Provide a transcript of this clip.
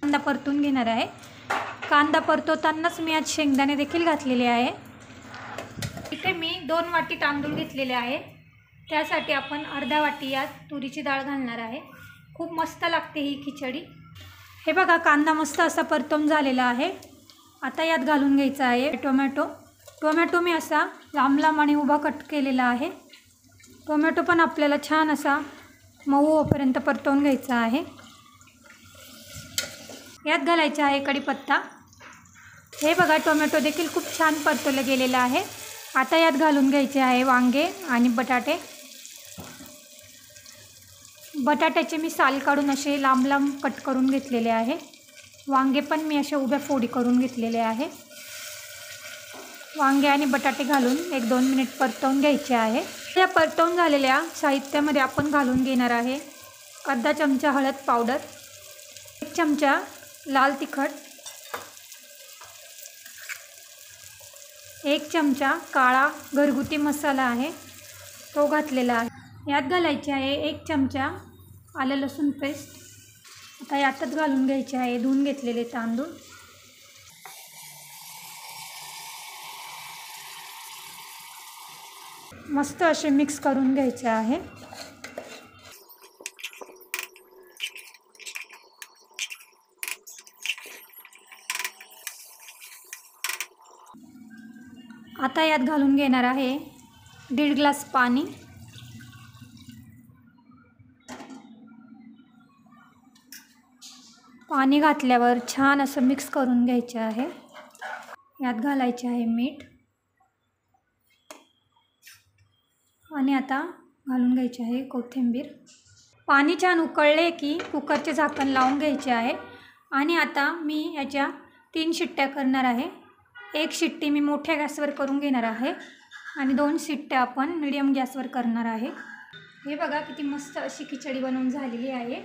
कांदा परतून घेणार आहे। कांदा परतवतानाच मी आज शेंगदाणे देखील घातलेले आहे। इथे मी 2 वाटी तांदूळ घेतलेले आहे, त्यासाठी आपण अर्धा वाटी यात तुरीची डाळ घालणार आहे। खूप मस्त लागते ही खिचडी। हे बघा कांदा मस्त असा परतून झालेला आहे। आता यात घालून घ्यायचा आहे टोमॅटो मी असा लांब लांब आणि उभा कट केलेला आहे। टोमॅटो पण आपल्याला छान असा मऊ होईपर्यंत परतवून घ्यायचा आहे। यात घालायचा आहे कढीपत्ता। हे बघा टोमॅटो देखील खूप छान परतवले गेलेला आहे। आता यात घालून घ्यायचे आहे वांगे आणि बटाटे। बटाट्याचे मी साल काढून असे लांब लांब कट करून घेतलेले आहे। वांगे पण मी असे उभ्या फोडी करून घेतलेले आहे। वांगे आणि बटाटे घालून 1-2 मिनिट परतवून घ्यायचे आहे। या परतवून झालेल्या साहित्यामध्ये आपण घालून घेणार आहे अर्धा चमचा हळद पावडर, 1 चमचा लाल तिखट, 1 चमचा काळा घरगुती मसाला आहे तो घातलेला आहे। यात घालायचे आहे 1 चमचा आलं लसूण पेस्ट। आता यातच घालून घ्यायचे आहे धुवून घेतलेले तांदूळ। मस्त असे मिक्स करून घ्यायचे आहे। आता यात घालून घेणार आहे 1.5 ग्लास पाणी। पाणी घातल्यावर छान असं मिक्स करून घ्यायचे आहे। यात घालायचे आहे मीठ आणि आता घालून घ्यायचे आहे कोथिंबीर। पाणी छान उकळले की कुकरचे झाकण लावून घ्यायचे आहे आणि आता मी याच्या 3 शिट्ट्या करणार आहे। 1 शिट्टी मी मोठ्या गॅसवर करून घेणार आहे आणि 2 शिट्ट्या आपण मीडियम गॅसवर करणार आहे। हे बघा किती मस्त अशी खिचडी बनवून झालेली आहे।